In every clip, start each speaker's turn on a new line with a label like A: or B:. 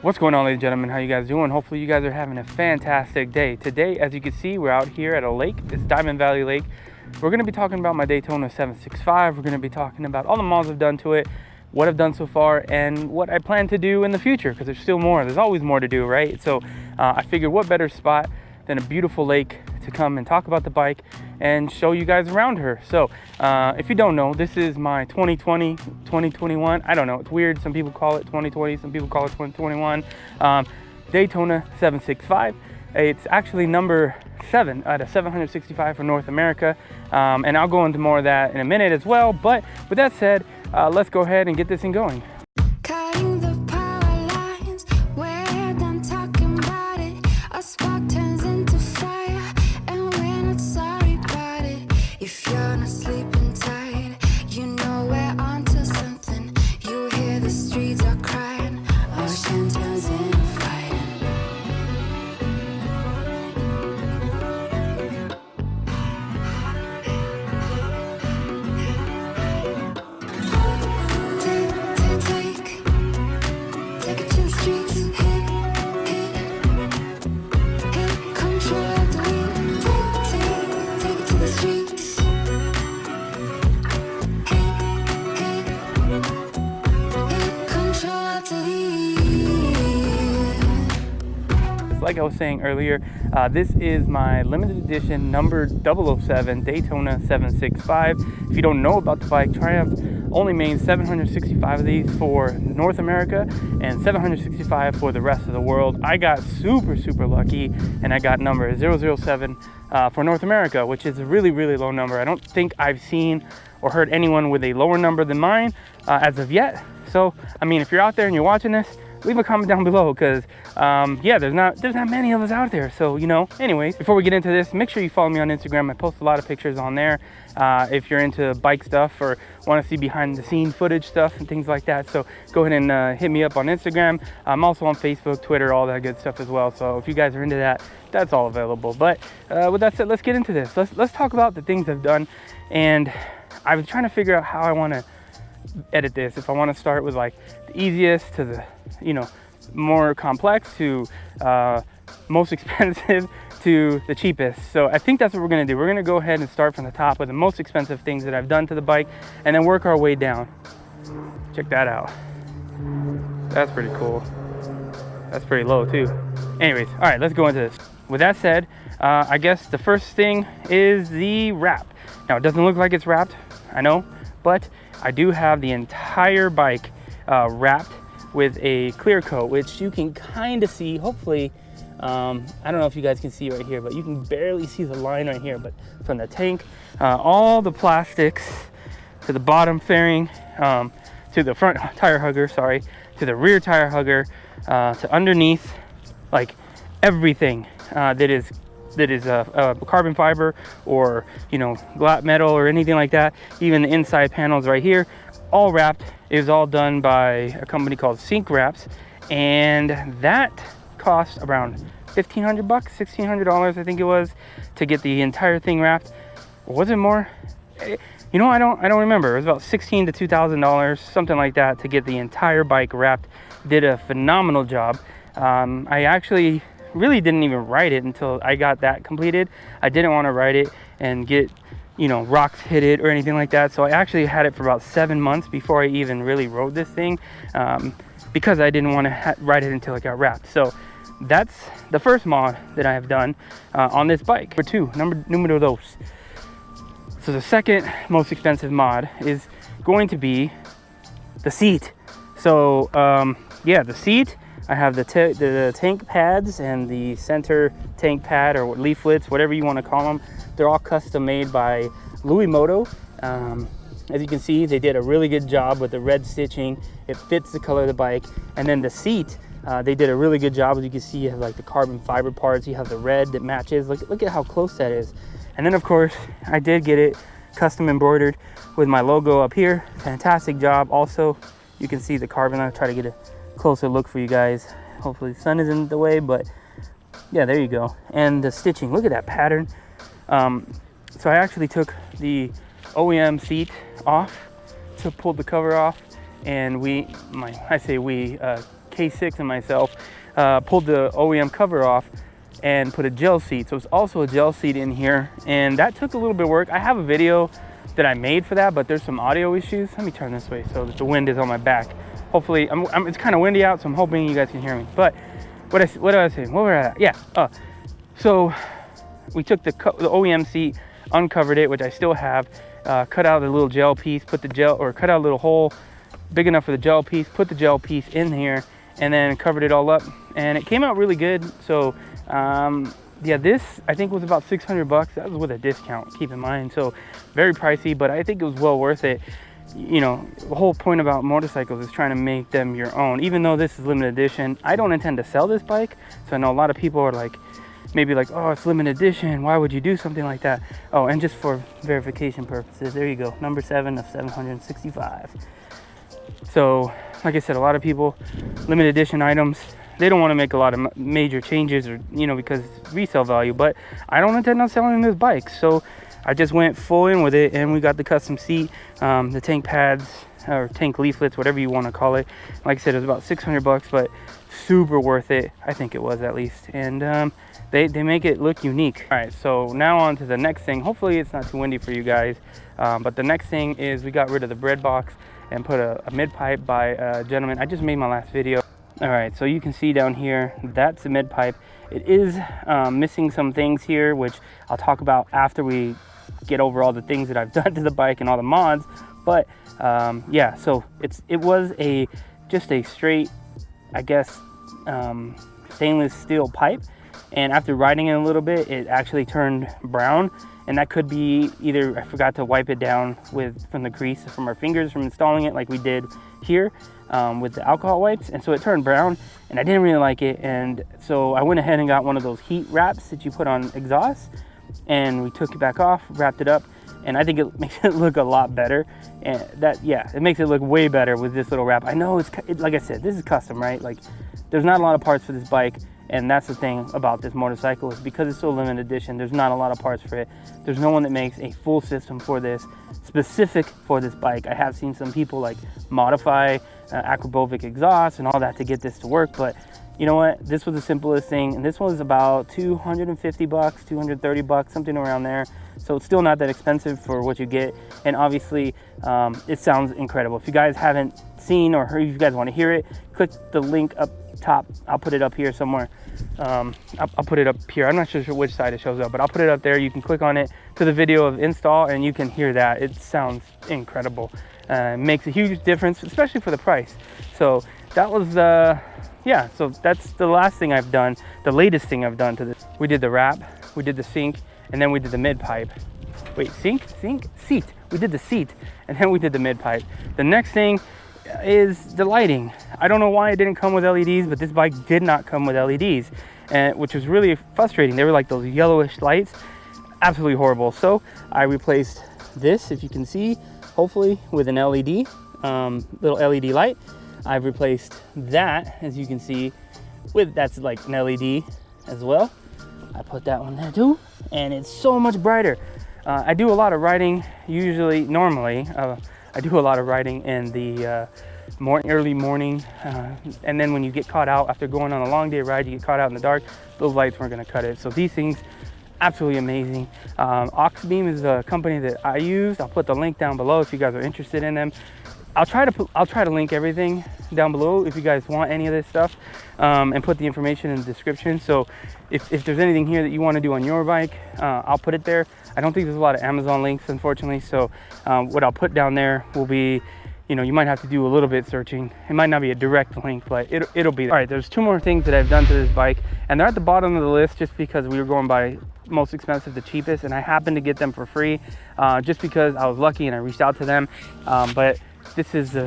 A: What's going on, ladies and gentlemen? How you guys doing? Hopefully you guys are having a fantastic day. Today, as you can see, we're out here at a lake. It's Diamond Valley Lake. We're going to be talking about my Daytona 765. We're going to be talking about all the mods I've done to it, what I've done so far, and what I plan to do in the future, because there's still more. There's always more to do, right? So I figured what better spot than a beautiful lake to come and talk about the bike and show you guys around her. So if you don't know, this is my 2020, 2021, I don't know, it's weird. Some people call it 2020, some people call it 2021. Daytona 765. It's actually number 7 out of 765 for North America. And I'll go into more of that in a minute as well. But with that said, let's go ahead and get this thing going.
B: Cutting the power lines, we're done talking about it. A spark turns into fire, and we're not sorry about it. If you're not sleeping tight, you know we're onto something. You hear the streets are crying, ocean turns into fighting. Take it to the streets, hit, control of the wheel. Take it to the streets, hit, control of the wheel.
A: Like I was saying earlier, this is my limited edition number 007 Daytona 765. If you don't know about the bike, Triumph only made 765 of these for North America and 765 for the rest of the world. I got super lucky and I got number 007 for North America, which is a really low number. I don't think I've seen or heard anyone with a lower number than mine as of yet. So I mean, if you're out there and you're watching this, leave a comment down below, because yeah, there's not many of us out there. So, you know, anyways, before we get into this, make sure you follow me on Instagram. I post a lot of pictures on there if you're into bike stuff or want to see behind the scene footage stuff and things like that. So go ahead and hit me up on Instagram. I'm also on Facebook, Twitter, all that good stuff as well. So if you guys are into that, that's all available. But with that said, let's get into this. Let's talk about the things I've done. And I was trying to figure out how I want to edit this. If I want to start with like the easiest to the, you know, more complex to most expensive to the cheapest. So I think that's what we're going to do. We're going to go ahead and start from the top with the most expensive things that I've done to the bike and then work our way down. Check that out. That's pretty cool. That's pretty low too. Anyways, all right, let's go into this. With that said, I guess the first thing is the wrap. Now it doesn't look like it's wrapped, I know, but I do have the entire bike wrapped with a clear coat, which you can kind of see, hopefully. I don't know if you guys can see right here, but you can barely see the line right here. But from the tank, all the plastics to the bottom fairing, to the front tire hugger, sorry, to the rear tire hugger, to underneath, like everything that is carbon fiber or, you know, flat metal or anything like that. Even the inside panels right here, all wrapped. It was all done by a company called Sync Wraps, and that cost around $1,500, $1,600, I think it was, to get the entire thing wrapped. Or was it more? You know, I don't remember. It was about $1,600 to $2,000, something like that, to get the entire bike wrapped. Did a phenomenal job. I actually really didn't even write it until I got that completed. I didn't want to write it and get, you know, rocks hit it or anything like that. So I actually had it for about 7 months before I even really wrote this thing, because I didn't want to write it until it got wrapped. So that's the first mod that I have done on this bike. Numero dos. So the second most expensive mod is going to be the seat. So yeah, the seat. I have the tank pads and the center tank pad, or leaflets, whatever you want to call them. They're all custom made by Moto. As you can see, they did a really good job with the red stitching. It fits the color of the bike. And then the seat, they did a really good job. As you can see, you have like the carbon fiber parts. You have the red that matches. Look at how close that is. And then of course, I did get it custom embroidered with my logo up here. Fantastic job. Also, you can see the carbon. I'll try to get a closer look for you guys. Hopefully the sun is in the way, but yeah, there you go. And the stitching, look at that pattern. So I actually took the OEM seat off to pull the cover off, and K6 and myself pulled the OEM cover off and put a gel seat. So it's also a gel seat in here, and that took a little bit of work. I have a video that I made for that, but there's some audio issues. Let me turn this way so that the wind is on my back. Hopefully, it's kind of windy out, so I'm hoping you guys can hear me. But what did I say? What were I at? Yeah. So we took the OEM seat, uncovered it, which I still have, cut out the little gel piece, cut out a little hole big enough for the gel piece, put the gel piece in here, and then covered it all up, and it came out really good. So yeah, this I think was about 600 bucks. That was with a discount, keep in mind. So very pricey, but I think it was well worth it. You know, the whole point about motorcycles is trying to make them your own. Even though this is limited edition, I don't intend to sell this bike. So I know a lot of people are like, maybe like, oh, it's limited edition, why would you do something like that? Oh, and just for verification purposes, there you go, number 7 of 765. So like I said, a lot of people, limited edition items, they don't want to make a lot of major changes, or, you know, because it's resale value. But I don't intend on selling this bike, so I just went full in with it, and we got the custom seat, the tank pads, or tank leaflets, whatever you want to call it. Like I said, it was about 600 bucks, but super worth it. I think it was, at least. And they make it look unique. All right, so now on to the next thing. Hopefully it's not too windy for you guys, but the next thing is we got rid of the bread box and put a mid pipe by a gentleman. I just made my last video. All right, so you can see down here, that's the mid pipe. It is missing some things here, which I'll talk about after we get over all the things that I've done to the bike and all the mods. But yeah, so it was just a straight, I guess, stainless steel pipe, and after riding it a little bit, it actually turned brown. And that could be either I forgot to wipe it down from the grease from our fingers from installing it like we did here with the alcohol wipes, and so it turned brown, and I didn't really like it. And so I went ahead and got one of those heat wraps that you put on exhaust, and we took it back off, wrapped it up, and I think it makes it look a lot better. And it makes it look way better with this little wrap. I know like I said, this is custom, right? Like, there's not a lot of parts for this bike. And that's the thing about this motorcycle, is because it's so limited edition, there's not a lot of parts for it. There's no one that makes a full system for this, specific for this bike. I have seen some people like modify Aquabovic exhaust and all that to get this to work, but you know what? This was the simplest thing, and this was about 250 bucks, 230 bucks, something around there. So it's still not that expensive for what you get, and obviously it sounds incredible. If you guys haven't seen or heard, if you guys want to hear it, click the link up top. I'll put it up here somewhere. I'll put it up here. I'm not sure which side it shows up, but I'll put it up there. You can click on it to the video of install, and you can hear that. It sounds incredible. It makes a huge difference, especially for the price. So that was yeah, so that's the last thing I've done, the latest thing I've done to this. We did the wrap, we did the sink, and then we did the mid pipe. Wait, seat. We did the seat, and then we did the mid pipe. The next thing is the lighting. I don't know why it didn't come with LEDs, but this bike did not come with LEDs, which was really frustrating. They were like those yellowish lights, absolutely horrible. So I replaced this, if you can see, hopefully, with an LED, little LED light. I've replaced that, as you can see, that's like an LED as well. I put that one there too, and it's so much brighter. I do a lot of riding, normally, I do a lot of riding in the early morning, and then when you get caught out after going on a long day ride, you get caught out in the dark, those lights weren't gonna cut it. So these things, absolutely amazing. Oxbeam is a company that I use. I'll put the link down below if you guys are interested in them. I'll try to link everything down below if you guys want any of this stuff, and put the information in the description. So if there's anything here that you want to do on your bike, I'll put it there. I don't think there's a lot of Amazon links, unfortunately. So what I'll put down there will be, you might have to do a little bit searching. It might not be a direct link, but it'll be there. All right, there's 2 more things that I've done to this bike, and they're at the bottom of the list just because we were going by most expensive to cheapest, and I happened to get them for free just because I was lucky and I reached out to them. But this is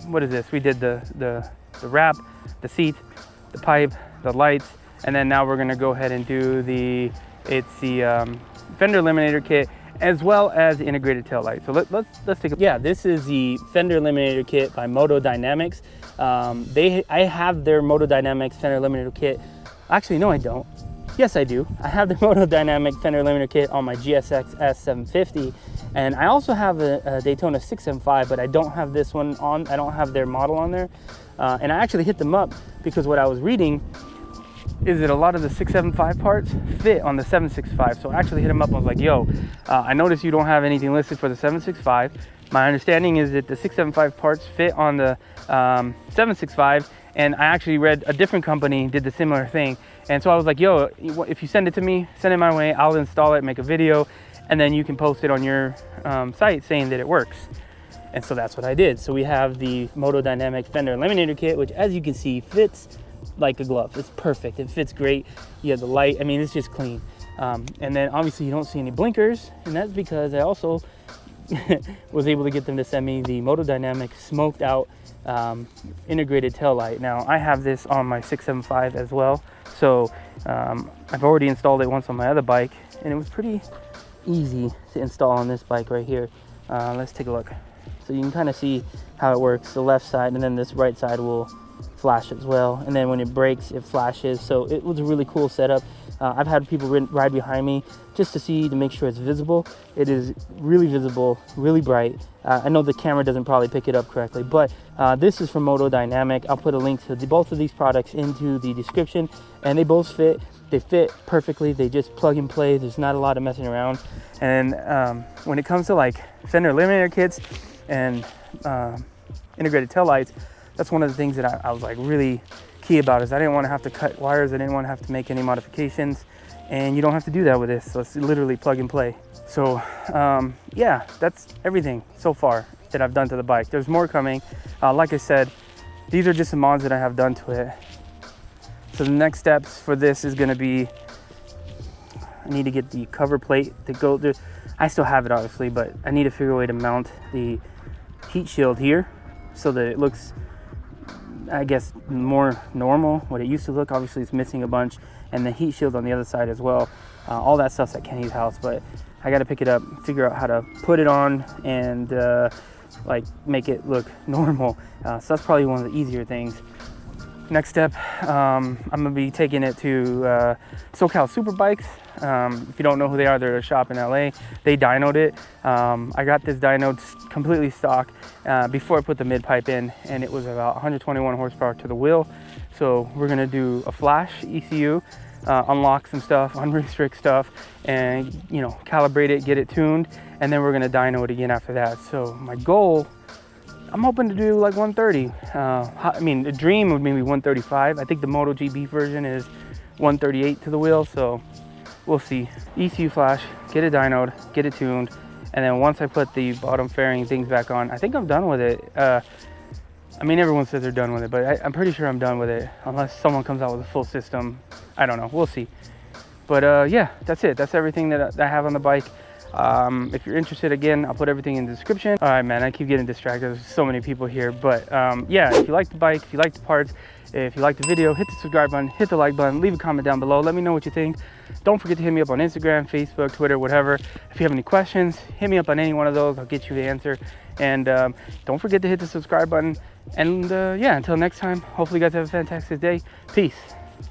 A: what is this? We did the wrap, the seat, the pipe, the lights, and then now we're gonna go ahead and do the Fender eliminator kit, as well as the integrated tail light. So let's take a, yeah, this is the Fender eliminator kit by Moto Dynamics. I have their Moto Dynamics Fender eliminator kit. Actually, no, I don't. Yes, I do. I have the Moto Dynamic Fender eliminator kit on my GSX S750, and I also have a Daytona 675, but I don't have this one on. I don't have their model on there. And I actually hit them up because what I was reading is that a lot of the 675 parts fit on the 765. So I actually hit them up and was like, yo, I noticed you don't have anything listed for the 765. My understanding is that the 675 parts fit on the 765, and I actually read a different company did the similar thing. And so I was like, yo, if you send it to me, send it my way, I'll install it, make a video, and then you can post it on your site saying that it works. And so that's what I did. So we have the Moto Dynamic Fender eliminator kit, which as you can see fits like a glove. It's perfect, it fits great. You have the light, I mean, it's just clean. And then obviously you don't see any blinkers, and that's because I also was able to get them to send me the Moto Dynamic smoked out integrated tail light. Now I have this on my 675 as well, so I've already installed it once on my other bike, and it was pretty easy to install on this bike right here. Let's take a look. So you can kind of see how it works. The left side and then this right side will flash as well, and then when it brakes it flashes. So it was a really cool setup. I've had people ride behind me just to make sure it's visible. It is really visible, really bright. I know the camera doesn't probably pick it up correctly, but this is from Moto Dynamic. I'll put a link to both of these products into the description, and they both fit. They fit perfectly. They just plug and play. There's not a lot of messing around. And when it comes to like Fender eliminator kits and integrated taillights, that's one of the things that I was like really key about, is I didn't want to have to cut wires. I didn't want to have to make any modifications, and you don't have to do that with this. So it's literally plug and play. So yeah, that's everything so far that I've done to the bike. There's more coming. Like I said, these are just some mods that I have done to it. So the next steps for this is going to be, I need to get the cover plate to go there. I still have it obviously, but I need to figure a way to mount the heat shield here so that it looks, I guess, more normal, what it used to look. Obviously it's missing a bunch, and the heat shield on the other side as well. All that stuff's at Kenny's house, but I got to pick it up, figure out how to put it on, and like make it look normal. So that's probably one of the easier things. Next step, I'm gonna be taking it to SoCal Superbikes. If you don't know who they are, they're a shop in LA. They dynoed it. I got this dynoed completely stock before I put the mid pipe in, and it was about 121 horsepower to the wheel. So we're gonna do a flash ECU, unlock some stuff, unrestrict stuff, and calibrate it, get it tuned, and then we're gonna dyno it again after that. So my goal, I'm hoping to do like 130. I mean, the dream would maybe 135. I think the MotoGP version is 138 to the wheel, so we'll see. ECU flash, get it dynoed, get it tuned, and then once I put the bottom fairing things back on, I think I'm done with it. I mean, everyone says they're done with it, but I'm pretty sure I'm done with it, unless someone comes out with a full system. I don't know, we'll see. But yeah, that's it. That's everything that I have on the bike. If you're interested, again, I'll put everything in the description. All right, man, I keep getting distracted. There's so many people here, but yeah, if you like the bike, if you like the parts, if you like the video, hit the subscribe button, hit the like button, leave a comment down below. Let me know what you think. Don't forget to hit me up on Instagram, Facebook, Twitter, whatever. If you have any questions, hit me up on any one of those. I'll get you the answer. And don't forget to hit the subscribe button. And yeah, until next time, hopefully you guys have a fantastic day. Peace.